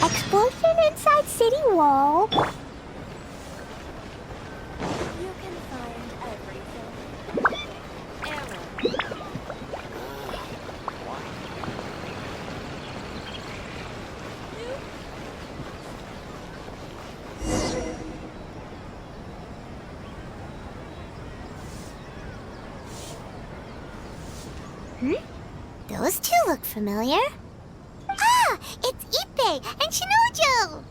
Explosion inside city wall. You can find everything. Error. Those two look familiar. Ah, it's Ippei and Shinojo!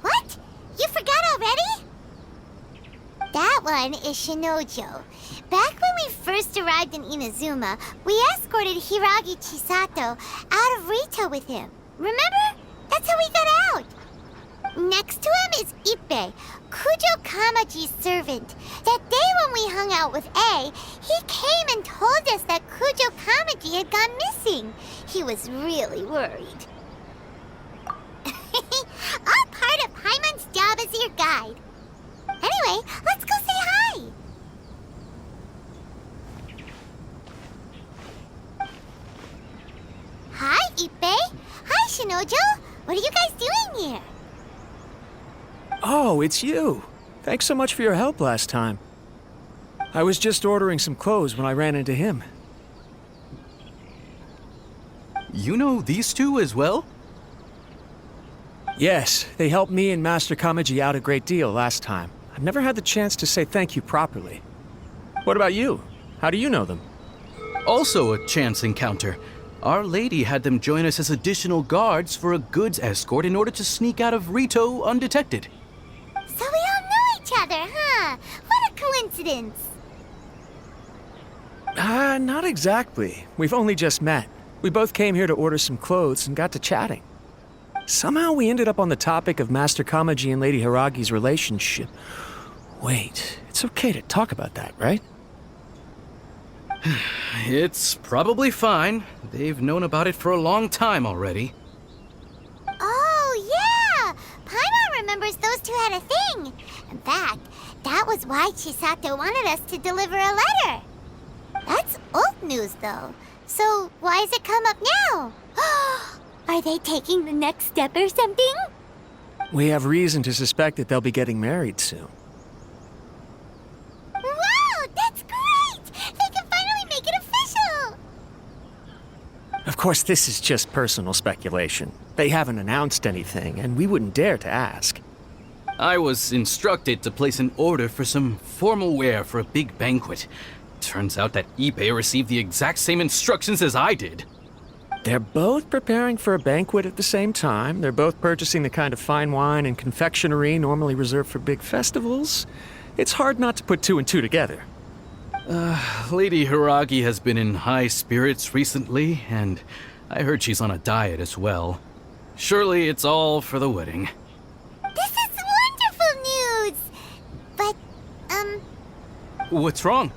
What? You forgot already? That one is Shinojo. Back when we first arrived in Inazuma, we escorted Hiragi Chisato out of Rito with him. Remember? That's how we got out. Next to him is Ippei, Kujo Kamaji's servant. That day when we hung out with A, he came and told us that Kujo Kamaji had gone missing. He was really worried. All part of Paimon's job as your guide. Anyway, let's go say hi. Hi, Ippei. Hi, Shinojo. What are you guys doing here? Oh, it's you. Thanks so much for your help last time. I was just ordering some clothes when I ran into him. You know these two as well? Yes, they helped me and Master Kamaji out a great deal last time. I've never had the chance to say thank you properly. What about you? How do you know them? Also a chance encounter. Our lady had them join us as additional guards for a goods escort in order to sneak out of Rito undetected. So we all know each other, huh? What a coincidence. Not exactly. We've only just met. We both came here to order some clothes and got to chatting. Somehow we ended up on the topic of Master Kamaji and Lady Hiragi's relationship. Wait, it's okay to talk about that, right? It's probably fine. They've known about it for a long time already. Oh, yeah! Paimon remembers those two had a thing. In fact, that was why Chisato wanted us to deliver a letter. That's old news, though. So why has it come up now? Are they taking the next step or something? We have reason to suspect that they'll be getting married soon. Wow, that's great! They can finally make it official! Of course, this is just personal speculation. They haven't announced anything, and we wouldn't dare to ask. I was instructed to place an order for some formal wear for a big banquet. Turns out that Ippei received the exact same instructions as I did. They're both preparing for a banquet at the same time. They're both purchasing the kind of fine wine and confectionery normally reserved for big festivals. It's hard not to put two and two together. Lady Hiragi has been in high spirits recently, and I heard she's on a diet as well. Surely it's all for the wedding. This is wonderful news! But, What's wrong?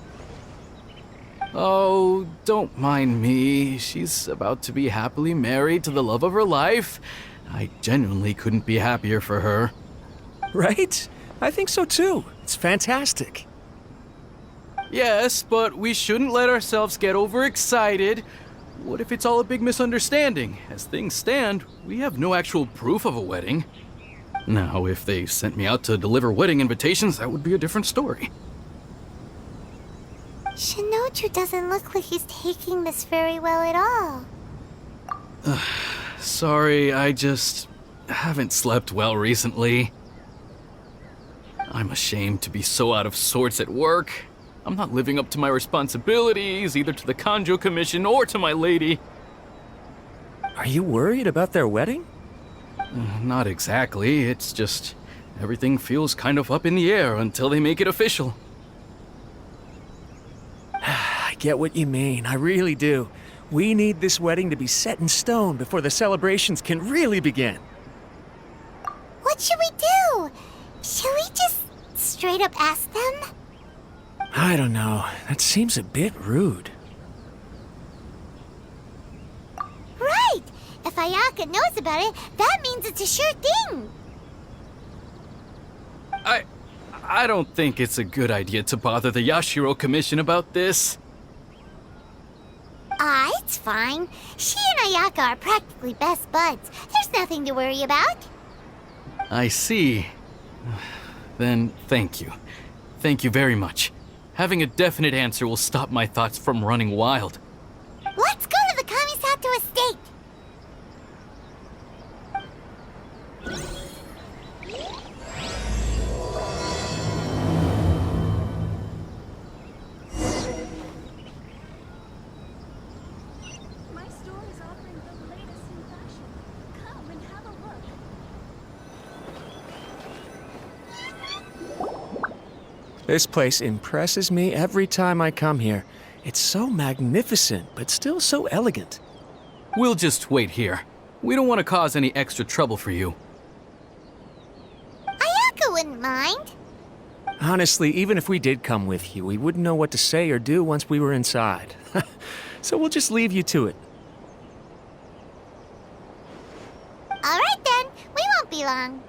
Oh, don't mind me. She's about to be happily married to the love of her life. I genuinely couldn't be happier for her. Right? I think so too. It's fantastic. Yes, but we shouldn't let ourselves get overexcited. What if it's all a big misunderstanding? As things stand, we have no actual proof of a wedding. Now, if they sent me out to deliver wedding invitations, that would be a different story. Shinoju doesn't look like he's taking this very well at all. Sorry, I just haven't slept well recently. I'm ashamed to be so out of sorts at work. I'm not living up to my responsibilities, either to the Kanjo Commission or to my lady. Are you worried about their wedding? Not exactly, it's just everything feels kind of up in the air until they make it official. I get what you mean, I really do. We need this wedding to be set in stone before the celebrations can really begin. What should we do? Should we just straight up ask them? I don't know. That seems a bit rude. Right! If Ayaka knows about it, that means it's a sure thing! I don't think it's a good idea to bother the Yashiro Commission about this. It's fine. She and Ayaka are practically best buds. There's nothing to worry about. I see. Then thank you. Thank you very much. Having a definite answer will stop my thoughts from running wild. Let's go to the Kamisato estate. My store is offering the latest in fashion. Come and have a look. This place impresses me every time I come here. It's so magnificent, but still so elegant. We'll just wait here. We don't want to cause any extra trouble for you. Ayaka wouldn't mind. Honestly, even if we did come with you, we wouldn't know what to say or do once we were inside. So we'll just leave you to it. All right then, we won't be long.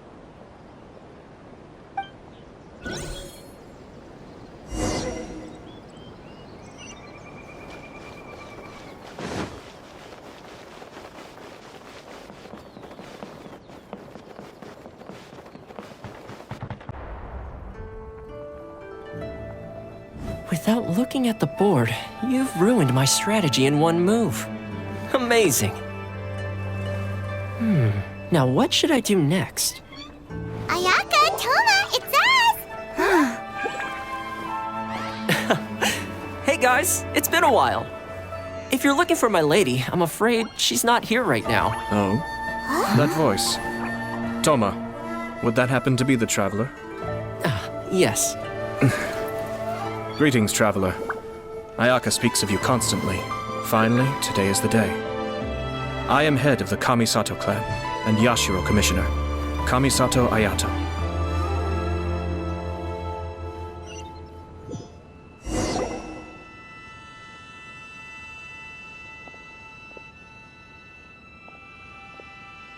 Without looking at the board, you've ruined my strategy in one move. Amazing. Now what should I do next? Ayaka, Toma, it's us! Hey guys, it's been a while. If you're looking for my lady, I'm afraid she's not here right now. Oh? That voice. Toma, would that happen to be the traveler? Yes. Greetings, traveler. Ayaka speaks of you constantly. Finally, today is the day. I am head of the Kamisato clan and Yashiro commissioner, Kamisuto Aято.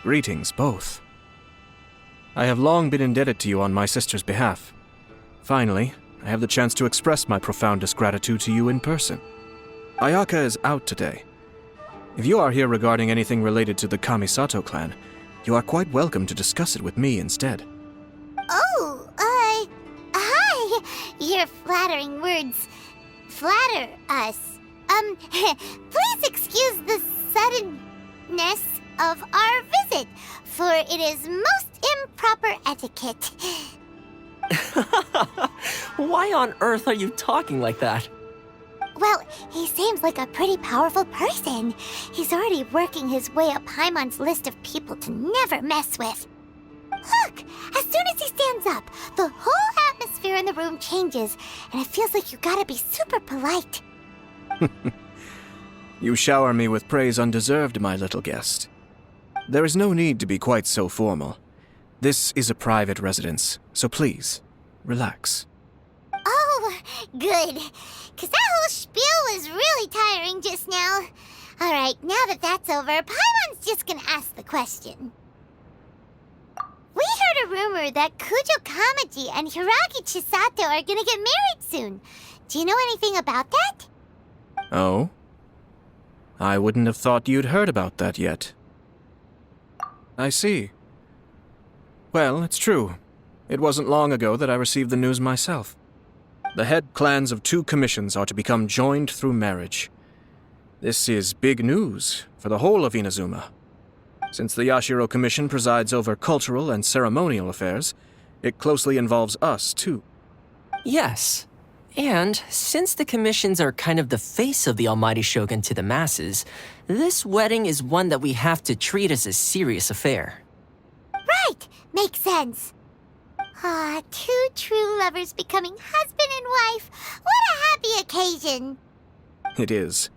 Greetings, both. I have long been indebted to you on my sister's behalf. Finally, I have the chance to express my profoundest gratitude to you in person. Ayaka is out today. If you are here regarding anything related to the Kamisato clan, you are quite welcome to discuss it with me instead. Oh, hi. Your flattering words flatter us. Please excuse the suddenness of our visit, for it is most improper etiquette. Why on earth are you talking like that? Well, he seems like a pretty powerful person. He's already working his way up Paimon's list of people to never mess with. Look, as soon as he stands up, the whole atmosphere in the room changes, and it feels like you gotta be super polite. You shower me with praise undeserved, my little guest. There is no need to be quite so formal. This is a private residence, so please, relax. Oh, good. 'Cause that whole spiel was really tiring just now. All right, now that that's over, Paimon's just gonna ask the question. We heard a rumor that Kujo Kamaji and Hiragi Chisato are gonna get married soon. Do you know anything about that? Oh? I wouldn't have thought you'd heard about that yet. I see. Well, it's true. It wasn't long ago that I received the news myself. The head clans of 2 commissions are to become joined through marriage. This is big news for the whole of Inazuma. Since the Yashiro Commission presides over cultural and ceremonial affairs, it closely involves us, too. Yes. And since the commissions are kind of the face of the almighty shogun to the masses, this wedding is one that we have to treat as a serious affair. Right, makes sense. 2 true lovers becoming husband and wife. What a happy occasion. It is.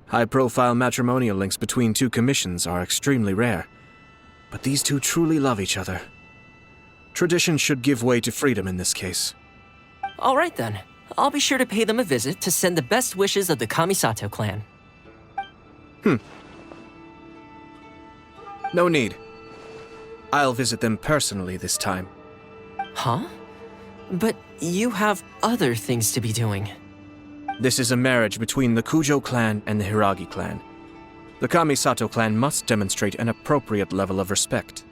High-profile matrimonial links between 2 commissions are extremely rare. But these 2 truly love each other. Tradition should give way to freedom in this case. All right then. I'll be sure to pay them a visit to send the best wishes of the Kamisato clan. No need. I'll visit them personally this time. Huh? But you have other things to be doing. This is a marriage between the Kujo clan and the Hiragi clan. The Kamisato clan must demonstrate an appropriate level of respect.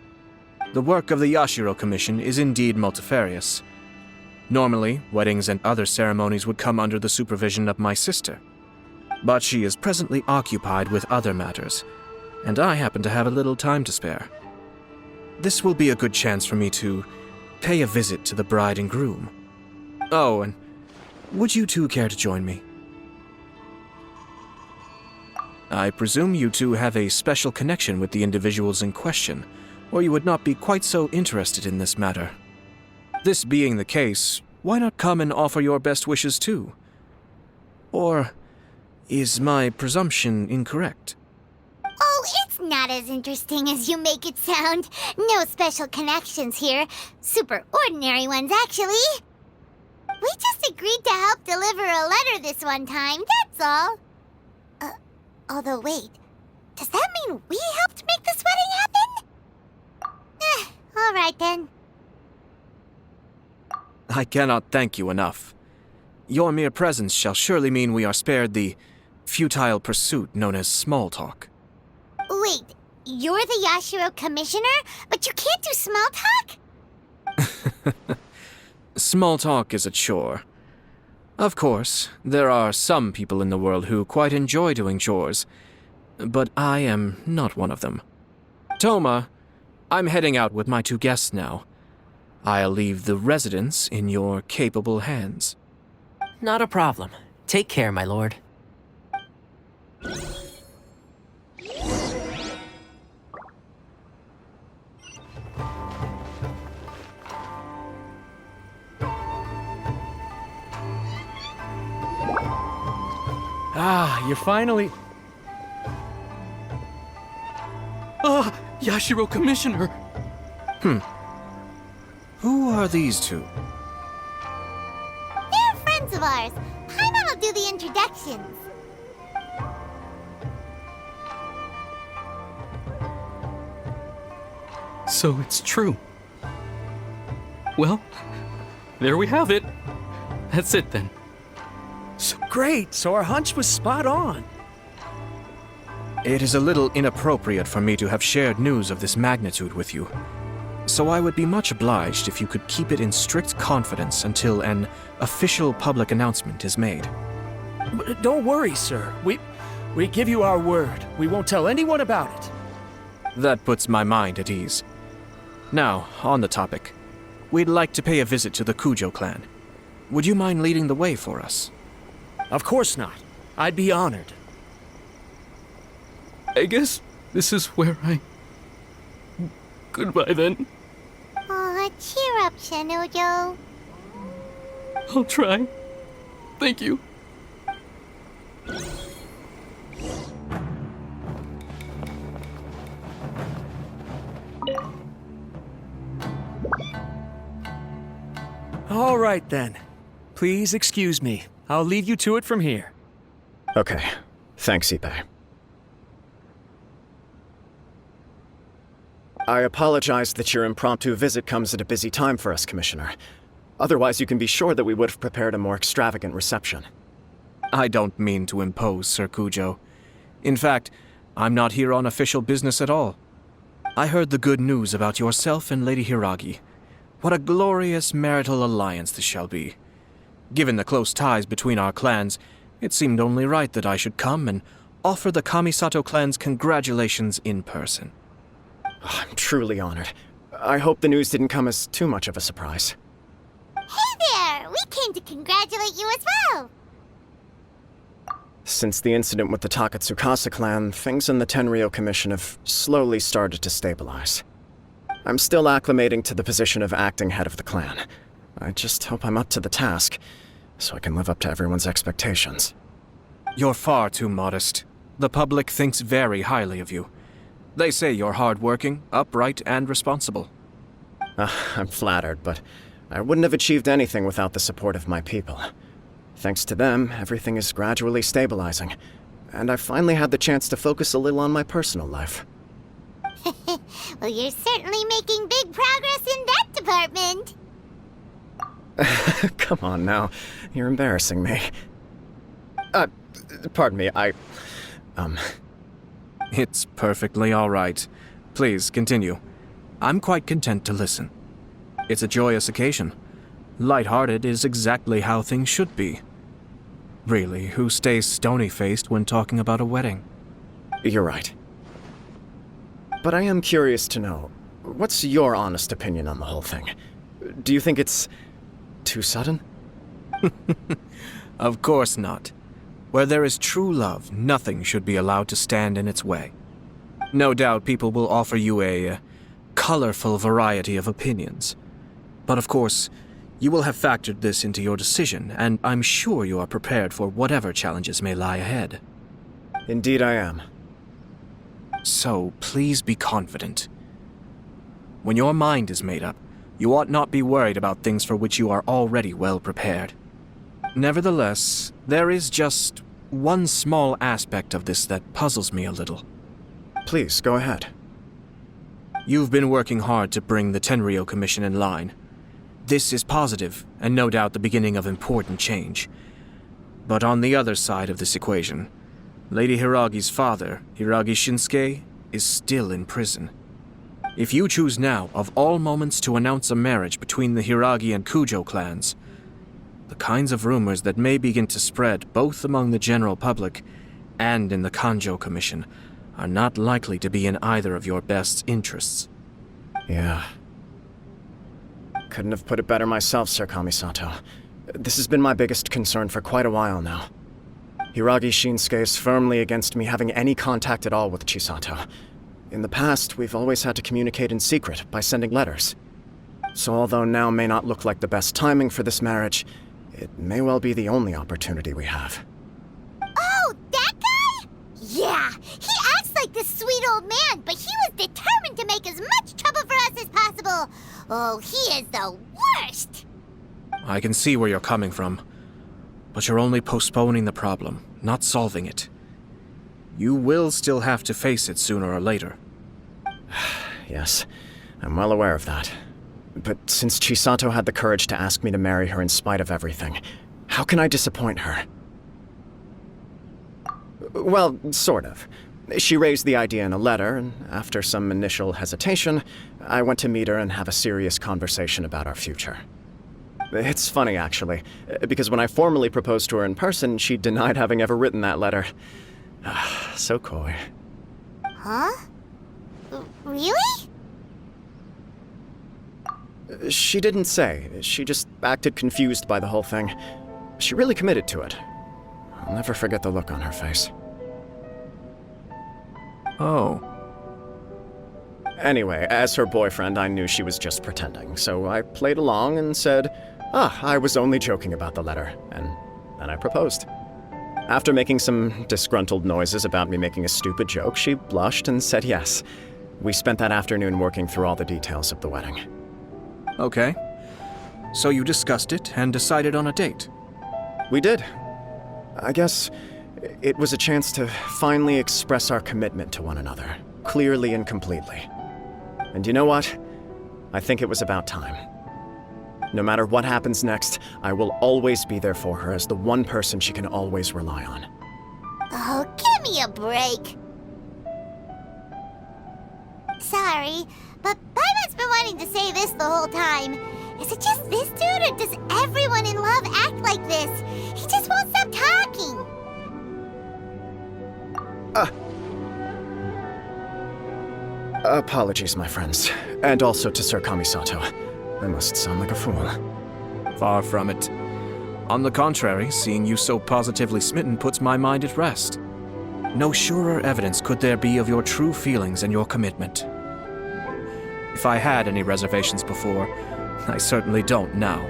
The work of the Yashiro Commission is indeed multifarious. Normally, weddings and other ceremonies would come under the supervision of my sister. But she is presently occupied with other matters, and I happen to have a little time to spare. This will be a good chance for me to pay a visit to the bride and groom. Oh, and would you two care to join me? I presume you two have a special connection with the individuals in question, or you would not be quite so interested in this matter. This being the case, why not come and offer your best wishes too? Or is my presumption incorrect? Oh, it's not as interesting as you make it sound. No special connections here. Super ordinary ones, actually. We just agreed to help deliver a letter this one time, that's all. Although wait, does that mean we helped make this wedding happen? All right then. I cannot thank you enough. Your mere presence shall surely mean we are spared the futile pursuit known as small talk. Wait, you're the Yashiro Commissioner, but you can't do small talk? Small talk is a chore. Of course, there are some people in the world who quite enjoy doing chores, but I am not one of them. Toma, I'm heading out with my two guests now. I'll leave the residence in your capable hands. Not a problem. Take care, my lord. Ah, you're finally... Yashiro Commissioner! Who are these two? They're friends of ours. Pаймon will do the introductions. So it's true. Well, there we have it. That's it then. So great, so our hunch was spot on. It is a little inappropriate for me to have shared news of this magnitude with you, so I would be much obliged if you could keep it in strict confidence until an official public announcement is made. But don't worry, sir. We give you our word. We won't tell anyone about it. That puts my mind at ease. Now, on the topic. We'd like to pay a visit to the Kujo clan. Would you mind leading the way for us? Of course not. I'd be honored. I guess this is where I... Goodbye then. Aw, cheer up, Shinojo. I'll try. Thank you. All right then. Please excuse me. I'll leave you to it from here. Okay. Thanks, Ippei. I apologize that your impromptu visit comes at a busy time for us, Commissioner. Otherwise, you can be sure that we would have prepared a more extravagant reception. I don't mean to impose, Sir Kujo. In fact, I'm not here on official business at all. I heard the good news about yourself and Lady Hiragi. What a glorious marital alliance this shall be. Given the close ties between our clans, it seemed only right that I should come and offer the Kamisato clan's congratulations in person. I'm truly honored. I hope the news didn't come as too much of a surprise. Hey there! We came to congratulate you as well! Since the incident with the Takatsukasa clan, things in the Tenryou Commission have slowly started to stabilize. I'm still acclimating to the position of acting head of the clan. I just hope I'm up to the task, so I can live up to everyone's expectations. You're far too modest. The public thinks very highly of you. They say you're hardworking, upright, and responsible. I'm flattered, but I wouldn't have achieved anything without the support of my people. Thanks to them, everything is gradually stabilizing, and I've finally had the chance to focus a little on my personal life. Well, you're certainly making big progress in that department. Come on now, you're embarrassing me. Pardon me, It's perfectly all right. Please, continue. I'm quite content to listen. It's a joyous occasion. Light-hearted is exactly how things should be. Really, who stays stony-faced when talking about a wedding? You're right. But I am curious to know, what's your honest opinion on the whole thing? Do you think it's too sudden? Of course not. Where there is true love, nothing should be allowed to stand in its way. No doubt people will offer you a colorful variety of opinions. But of course, you will have factored this into your decision, and I'm sure you are prepared for whatever challenges may lie ahead. Indeed I am. So, please be confident. When your mind is made up, you ought not be worried about things for which you are already well prepared. Nevertheless, there is just one small aspect of this that puzzles me a little. Please, go ahead. You've been working hard to bring the Tenryou Commission in line. This is positive, and no doubt the beginning of important change. But on the other side of this equation, Lady Hiragi's father, Hiragi Shinsuke, is still in prison. If you choose now, of all moments, to announce a marriage between the Hiragi and Kujo clans, the kinds of rumors that may begin to spread both among the general public and in the Kanjo Commission are not likely to be in either of your best interests. Yeah. Couldn't have put it better myself, Sir Kamisato. This has been my biggest concern for quite a while now. Hiragi Shinsuke is firmly against me having any contact at all with Chisato. In the past, we've always had to communicate in secret by sending letters. So although now may not look like the best timing for this marriage, it may well be the only opportunity we have. Oh, that guy? Yeah, he acts like this sweet old man, but he was determined to make as much trouble for us as possible. Oh, he is the worst! I can see where you're coming from, but you're only postponing the problem, not solving it. You will still have to face it sooner or later. Yes, I'm well aware of that. But since Chisato had the courage to ask me to marry her in spite of everything, how can I disappoint her? Well, sort of. She raised the idea in a letter, and after some initial hesitation, I went to meet her and have a serious conversation about our future. It's funny, actually, because when I formally proposed to her in person, she denied having ever written that letter. So coy. Huh? Really? She didn't say. She just acted confused by the whole thing. She really committed to it. I'll never forget the look on her face. Oh. Anyway, as her boyfriend, I knew she was just pretending, so I played along and said, I was only joking about the letter, and then I proposed. After making some disgruntled noises about me making a stupid joke, she blushed and said yes. We spent that afternoon working through all the details of the wedding. Okay. So you discussed it and decided on a date? We did. I guess it was a chance to finally express our commitment to one another, clearly and completely. And you know what? I think it was about time. No matter what happens next, I will always be there for her as the one person she can always rely on. Oh, give me a break. Sorry, but Paimon's been wanting to say this the whole time. Is it just this dude, or does everyone in love act like this? He just won't stop talking. Apologies, my friends. And also to Sir Kamisato. I must sound like a fool. Far from it. On the contrary, seeing you so positively smitten puts my mind at rest. No surer evidence could there be of your true feelings and your commitment. If I had any reservations before, I certainly don't now.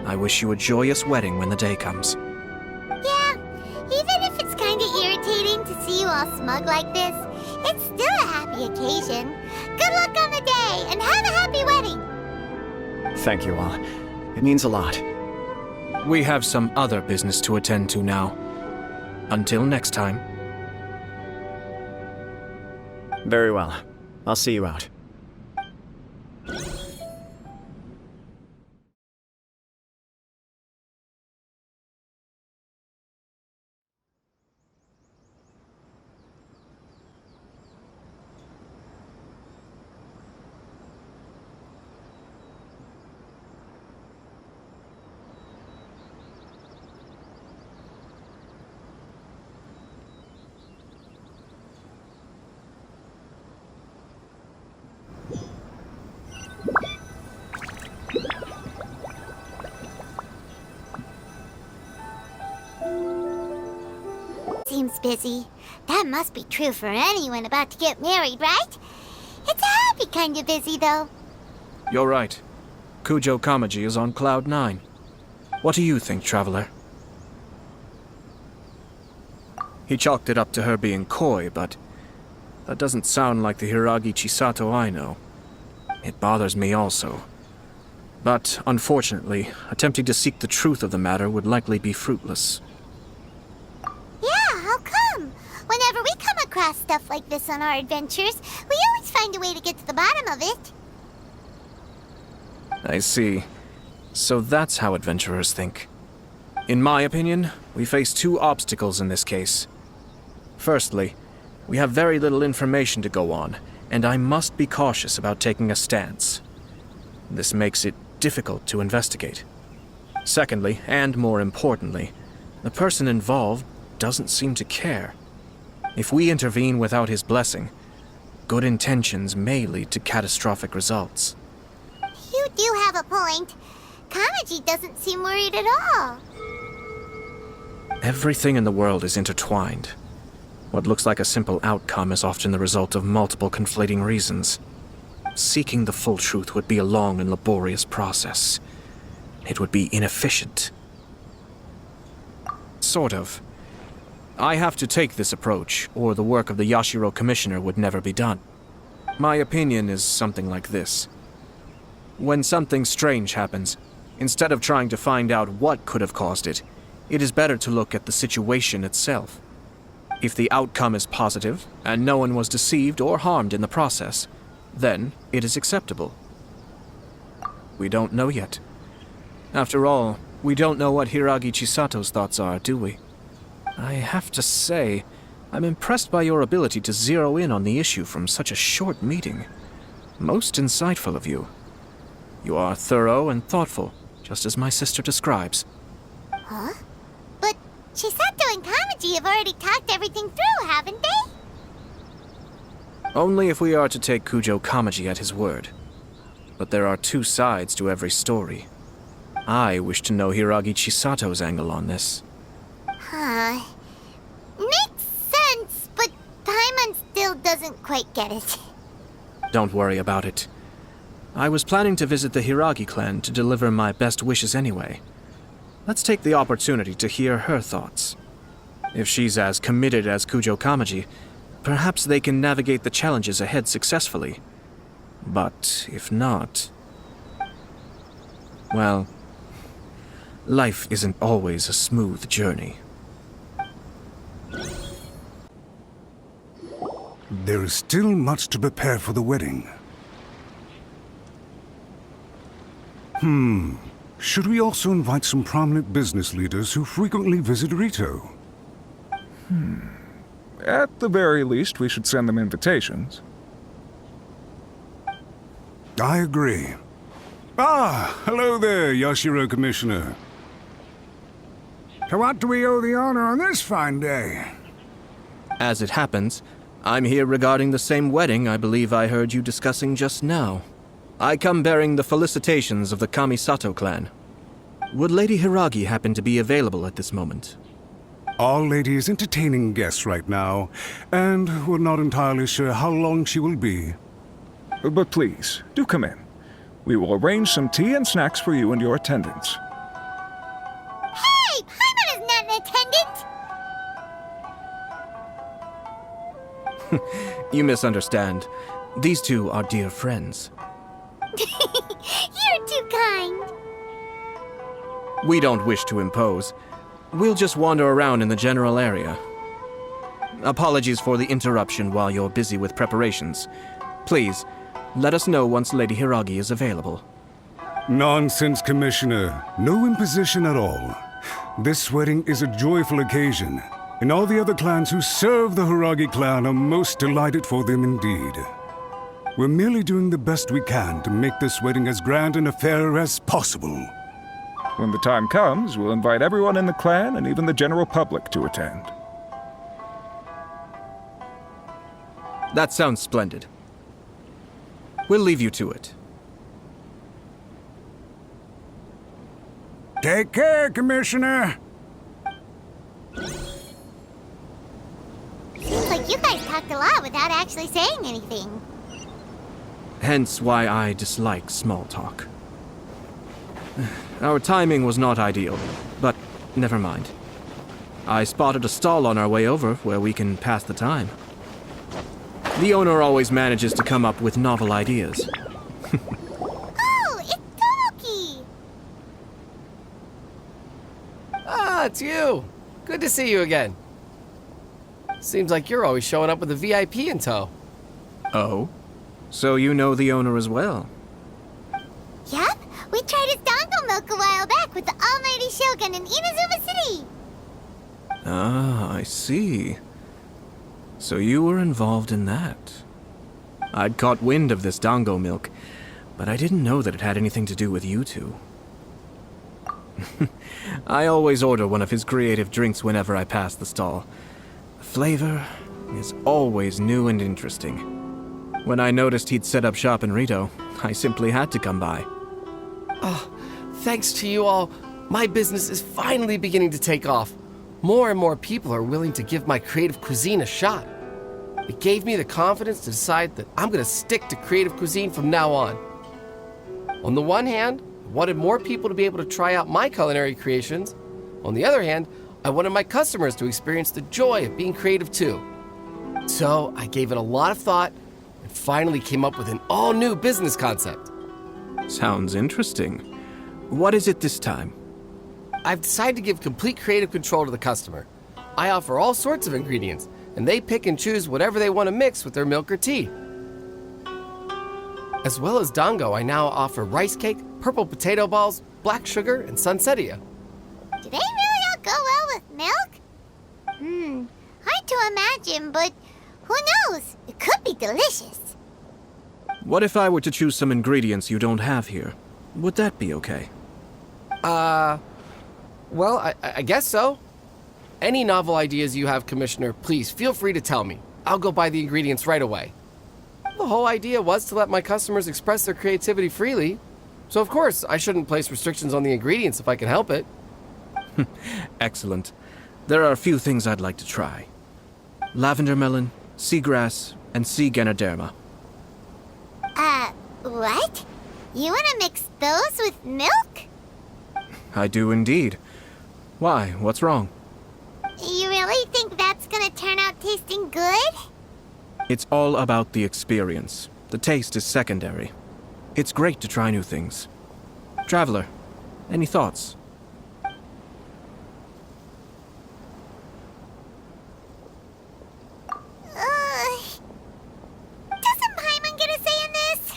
I wish you a joyous wedding when the day comes. Yeah, even if it's kinda irritating to see you all smug like this, it's still a happy occasion. Good luck on the day, and have a happy wedding! Thank you all. It means a lot. We have some other business to attend to now. Until next time. Very well. I'll see you out. seems busy. That must be true for anyone about to get married, right? It's a happy kind of busy, though. You're right. Kujo Kamaji is on cloud 9. What do you think, Traveler? He chalked it up to her being coy, but that doesn't sound like the Hiragi Chisato I know. It bothers me also. But, unfortunately, attempting to seek the truth of the matter would likely be fruitless. Yeah, how come? Whenever we come across stuff like this on our adventures, we always find a way to get to the bottom of it. I see. So that's how adventurers think. In my opinion, we face two obstacles in this case. Firstly, we have very little information to go on, and I must be cautious about taking a stance. This makes it difficult to investigate. Secondly, and more importantly, the person involved doesn't seem to care. If we intervene without his blessing, good intentions may lead to catastrophic results. You do have a point. Kamaji doesn't seem worried at all. Everything in the world is intertwined. What looks like a simple outcome is often the result of multiple conflating reasons. Seeking the full truth would be a long and laborious process. It would be inefficient. Sort of. I have to take this approach, or the work of the Yashiro Commissioner would never be done. My opinion is something like this. When something strange happens, instead of trying to find out what could have caused it, it is better to look at the situation itself. If the outcome is positive, and no one was deceived or harmed in the process, then it is acceptable. We don't know yet. After all, we don't know what Hiragi Chisato's thoughts are, do we? I have to say, I'm impressed by your ability to zero in on the issue from such a short meeting. Most insightful of you. You are thorough and thoughtful, just as my sister describes. Huh? But Chisato and Kamaji have already talked everything through, haven't they? Only if we are to take Kujo Kamaji at his word. But there are two sides to every story. I wish to know Hiragi Chisato's angle on this. Huh. Makes sense, but Paimon still doesn't quite get it. Don't worry about it. I was planning to visit the Hiragi clan to deliver my best wishes anyway. Let's take the opportunity to hear her thoughts. If she's as committed as Kujo Kamaji, perhaps they can navigate the challenges ahead successfully. But if not... well, life isn't always a smooth journey. There is still much to prepare for the wedding. Should we also invite some prominent business leaders who frequently visit Rito? At the very least, we should send them invitations. I agree. Ah, hello there, Yashiro Commissioner. To what do we owe the honor on this fine day? As it happens, I'm here regarding the same wedding I believe I heard you discussing just now. I come bearing the felicitations of the Kamisato clan. Would Lady Hiragi happen to be available at this moment? Our lady is entertaining guests right now, and we're not entirely sure how long she will be. But please, do come in. We will arrange some tea and snacks for you and your attendants. Hey! Paimon is not an attendant! You misunderstand. These two are dear friends. You're too kind. We don't wish to impose. We'll just wander around in the general area. Apologies for the interruption while you're busy with preparations. Please, let us know once Lady Hiragi is available. Nonsense, Commissioner. No imposition at all. This wedding is a joyful occasion, and all the other clans who serve the Hiragi clan are most delighted for them indeed. We're merely doing the best we can to make this wedding as grand an affair as possible. When the time comes, we'll invite everyone in the clan and even the general public to attend. That sounds splendid. We'll leave you to it. Take care, Commissioner. like you guys talked a lot without actually saying anything. Hence why I dislike small talk. Our timing was not ideal, but never mind. I spotted a stall on our way over where we can pass the time. The owner always manages to come up with novel ideas. Oh, it's Tomoki! Ah, it's you. Good to see you again. Seems like you're always showing up with a VIP in tow. Oh? So you know the owner as well? Yep, we tried his dango milk a while back with the almighty Shogun in Inazuma City. Ah, I see. So you were involved in that. I'd caught wind of this dango milk, but I didn't know that it had anything to do with you two. I always order one of his creative drinks whenever I pass the stall. The flavor is always new and interesting. When I noticed he'd set up shop in Rito, I simply had to come by. Oh, thanks to you all, my business is finally beginning to take off. More and more people are willing to give my creative cuisine a shot. It gave me the confidence to decide that I'm going to stick to creative cuisine from now on. On the one hand, I wanted more people to be able to try out my culinary creations. On the other hand, I wanted my customers to experience the joy of being creative too. So I gave it a lot of thought and finally came up with an all-new business concept. Sounds interesting. What is it this time? I've decided to give complete creative control to the customer. I offer all sorts of ingredients, and they pick and choose whatever they want to mix with their milk or tea. As well as dango, I now offer rice cake, purple potato balls, black sugar, and sunsettia. Do they really all go well with milk? Hard to imagine, but who knows? It could be delicious. What if I were to choose some ingredients you don't have here? Would that be okay? Well, I guess so. Any novel ideas you have, Commissioner, please feel free to tell me. I'll go buy the ingredients right away. The whole idea was to let my customers express their creativity freely. So of course, I shouldn't place restrictions on the ingredients if I can help it. Excellent. There are a few things I'd like to try. Lavender melon, seagrass, and sea ganoderma. What? You want to mix those with milk? I do indeed. Why? What's wrong? You really think that's gonna turn out tasting good? It's all about the experience. The taste is secondary. It's great to try new things. Traveler, any thoughts? Doesn't Pаймon get a say in this?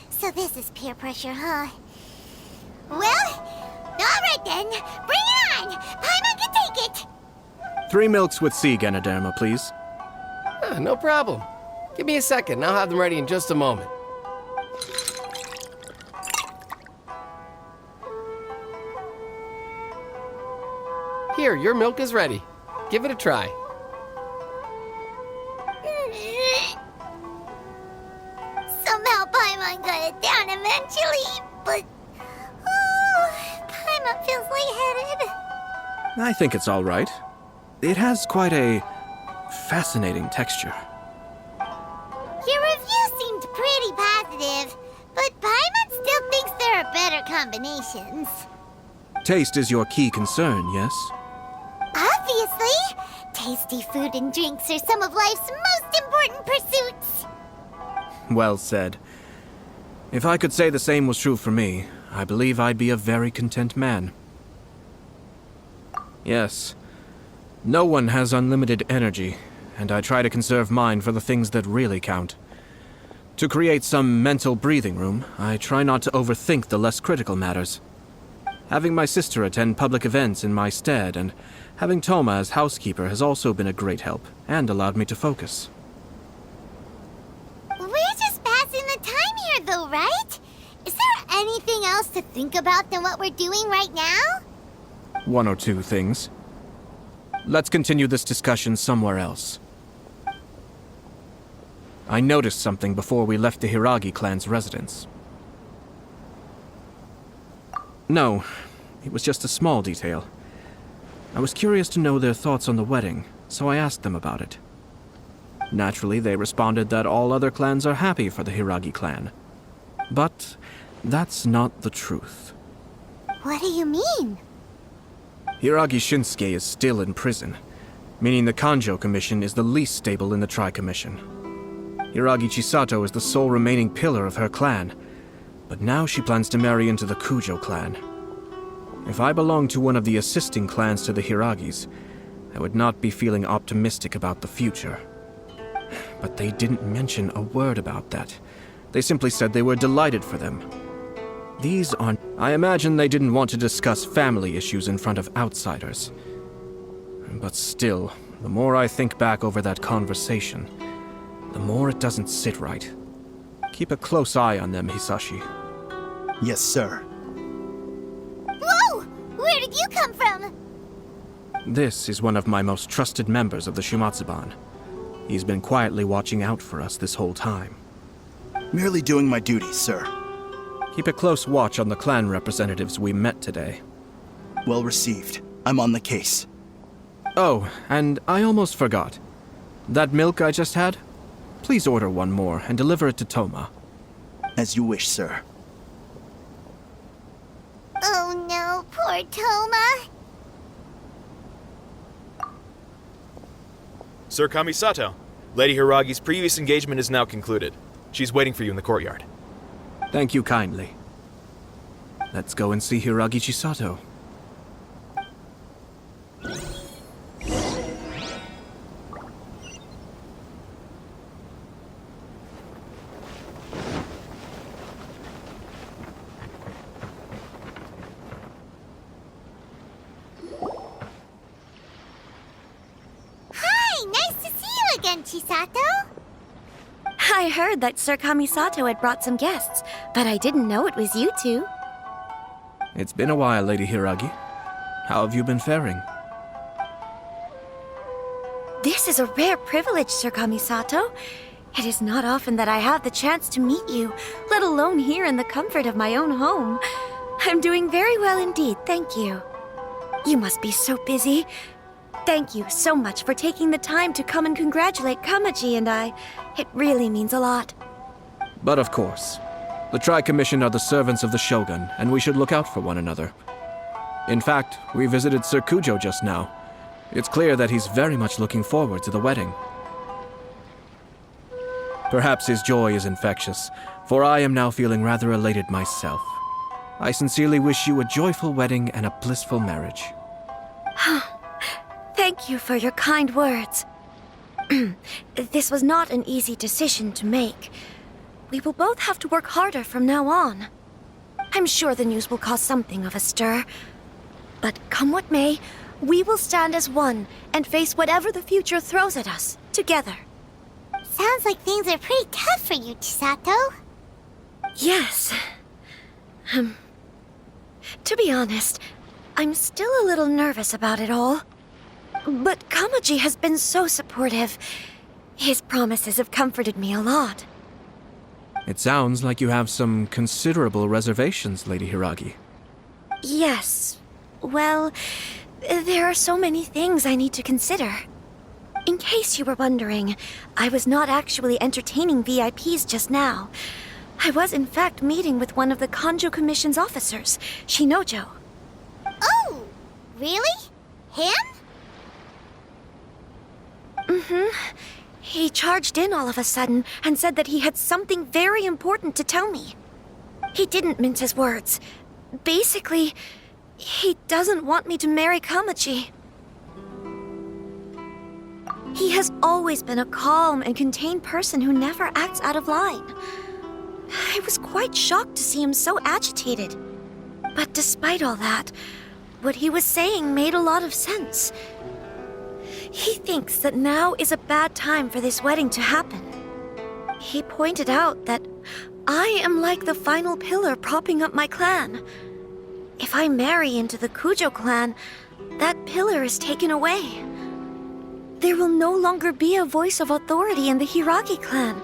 So this is peer pressure, huh? Well, alright then. Bring it on! Pаймon can take it! 3 milks with sea ganoderma, please. No problem. Give me a second, I'll have them ready in just a moment. Here, your milk is ready. Give it a try. Somehow Paimon got it down eventually, but... Paimon feels lightheaded. I think it's all right. It has quite a fascinating texture. Your review seemed pretty positive, but Paimon still thinks there are better combinations. Taste is your key concern, yes? Obviously! Tasty food and drinks are some of life's most important pursuits. Well said. If I could say the same was true for me, I believe I'd be a very content man. Yes. No one has unlimited energy, and I try to conserve mine for the things that really count. To create some mental breathing room, I try not to overthink the less critical matters. Having my sister attend public events in my stead and having Toma as housekeeper has also been a great help and allowed me to focus. We're just passing the time here though, right? Is there anything else to think about than what we're doing right now? 1 or 2 things. Let's continue this discussion somewhere else. I noticed something before we left the Hiragi clan's residence. No, it was just a small detail. I was curious to know their thoughts on the wedding, so I asked them about it. Naturally, they responded that all other clans are happy for the Hiragi clan. But that's not the truth. What do you mean? Hiragi Shinsuke is still in prison, meaning the Kanjo Commission is the least stable in the Tri-Commission. Hiragi Chisato is the sole remaining pillar of her clan, but now she plans to marry into the Kujo clan. If I belonged to one of the assisting clans to the Hiragis, I would not be feeling optimistic about the future. But they didn't mention a word about that. They simply said they were delighted for them. These aren't... I imagine they didn't want to discuss family issues in front of outsiders. But still, the more I think back over that conversation, the more it doesn't sit right. Keep a close eye on them, Hisashi. Yes, sir. Whoa! Where did you come from? This is one of my most trusted members of the Shumatsuban. He's been quietly watching out for us this whole time. Merely doing my duty, sir. Keep a close watch on the clan representatives we met today. Well received. I'm on the case. Oh, and I almost forgot. That milk I just had? Please order one more and deliver it to Toma. As you wish, sir. Oh no, poor Toma. Sir Kamisato, Lady Hiragi's previous engagement is now concluded. She's waiting for you in the courtyard. Thank you kindly. Let's go and see Hiragi Chisato. Hi, nice to see you again, Chisato. I heard that Sir Kamisato had brought some guests, but I didn't know it was you two. It's been a while, Lady Hiragi. How have you been faring? This is a rare privilege, Sir Kamisato. It is not often that I have the chance to meet you, let alone here in the comfort of my own home. I'm doing very well indeed, thank you. You must be so busy. Thank you so much for taking the time to come and congratulate Kamaji and I. It really means a lot. But of course, the Tri-Commission are the servants of the Shogun, and we should look out for one another. In fact, we visited Sir Kujo just now. It's clear that he's very much looking forward to the wedding. Perhaps his joy is infectious, for I am now feeling rather elated myself. I sincerely wish you a joyful wedding and a blissful marriage. Thank you for your kind words. This was not an easy decision to make. We will both have to work harder from now on. I'm sure the news will cause something of a stir. But come what may, we will stand as one and face whatever the future throws at us, together. Sounds like things are pretty tough for you, Chisato. Yes. To be honest, I'm still a little nervous about it all. But Kamaji has been so supportive. His promises have comforted me a lot. It sounds like you have some considerable reservations, Lady Hiragi. Yes. Well, there are so many things I need to consider. In case you were wondering, I was not actually entertaining VIPs just now. I was in fact meeting with one of the Kanjo Commission's officers, Shinojo. Oh, really? Him? He charged in all of a sudden and said that he had something very important to tell me. He didn't mince his words. Basically, he doesn't want me to marry Kamaji. He has always been a calm and contained person who never acts out of line. I was quite shocked to see him so agitated. But despite all that, what he was saying made a lot of sense. He thinks that now is a bad time for this wedding to happen. He pointed out that I am like the final pillar propping up my clan. If I marry into the Kujo clan, that pillar is taken away. There will no longer be a voice of authority in the Hiragi clan.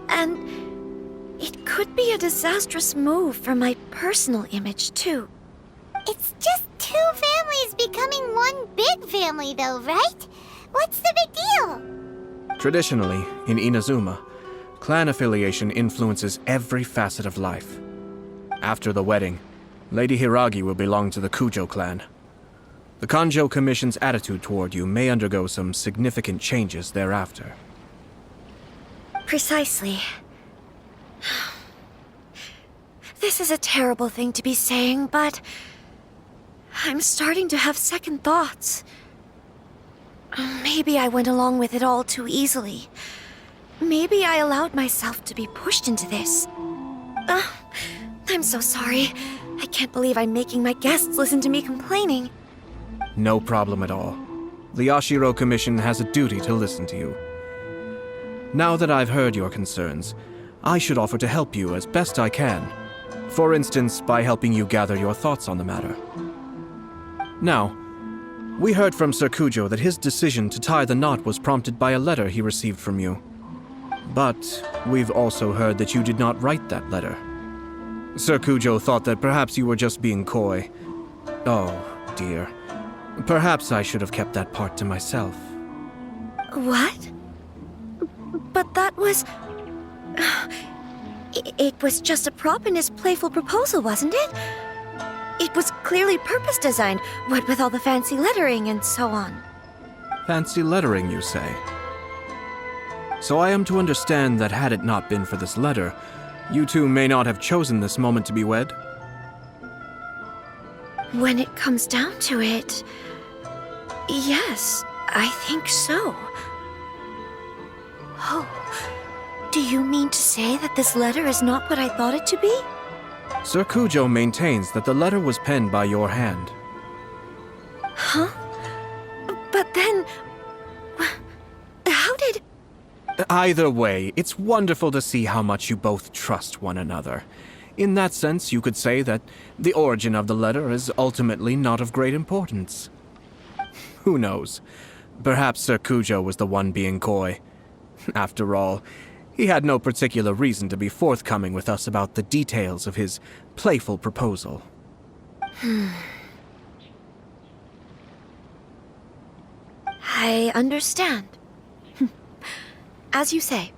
And it could be a disastrous move for my personal image, too. It's just two families becoming one big family, though, right? What's the big deal? Traditionally, in Inazuma, clan affiliation influences every facet of life. After the wedding, Lady Hiragi will belong to the Kujo clan. The Kanjo Commission's attitude toward you may undergo some significant changes thereafter. Precisely. This is a terrible thing to be saying, but I'm starting to have second thoughts. Maybe I went along with it all too easily. Maybe I allowed myself to be pushed into this. I'm so sorry. I can't believe I'm making my guests listen to me complaining. No problem at all. The Yashiro Commission has a duty to listen to you. Now that I've heard your concerns, I should offer to help you as best I can. For instance, by helping you gather your thoughts on the matter. Now, we heard from Sir Kujo that his decision to tie the knot was prompted by a letter he received from you. But we've also heard that you did not write that letter. Sir Kujo thought that perhaps you were just being coy. Oh, dear. Perhaps I should have kept that part to myself. What? But that was... It was just a prop in his playful proposal, wasn't it? It was clearly purpose designed, what with all the fancy lettering and so on. Fancy lettering, you say? So I am to understand that had it not been for this letter, you two may not have chosen this moment to be wed? When it comes down to it... Yes, I think so. Oh, do you mean to say that this letter is not what I thought it to be? Sir Kujo maintains that the letter was penned by your hand. Huh? But then... How did... Either way, it's wonderful to see how much you both trust one another. In that sense, you could say that the origin of the letter is ultimately not of great importance. Who knows? Perhaps Sir Kujo was the one being coy. After all, he had no particular reason to be forthcoming with us about the details of his playful proposal. I understand. As you say,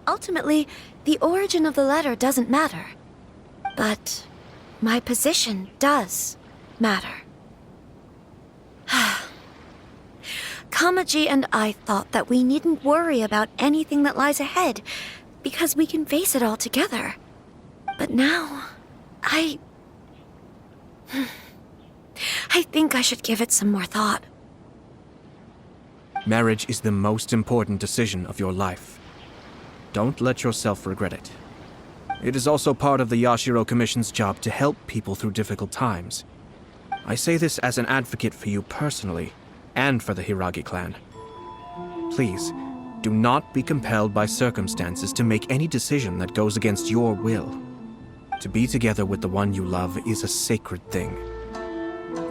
ultimately, the origin of the letter doesn't matter. But my position does matter. Kamaji and I thought that we needn't worry about anything that lies ahead, because we can face it all together. But now, I think I should give it some more thought. Marriage is the most important decision of your life. Don't let yourself regret it. It is also part of the Yashiro Commission's job to help people through difficult times. I say this as an advocate for you personally, and for the Hiragi clan. Please, do not be compelled by circumstances to make any decision that goes against your will. To be together with the one you love is a sacred thing.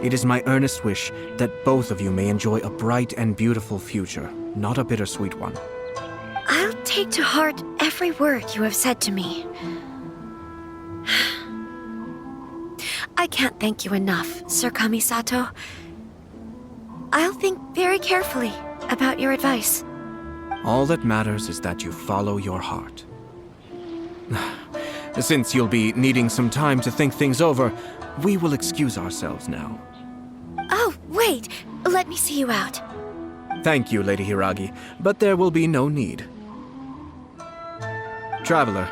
It is my earnest wish that both of you may enjoy a bright and beautiful future, not a bittersweet one. I'll take to heart every word you have said to me. I can't thank you enough, Sir Kamisato. I'll think very carefully about your advice. All that matters is that you follow your heart. Since you'll be needing some time to think things over, we will excuse ourselves now. Oh, wait! Let me see you out. Thank you, Lady Hiragi, but there will be no need. Traveler,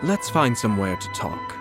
let's find somewhere to talk.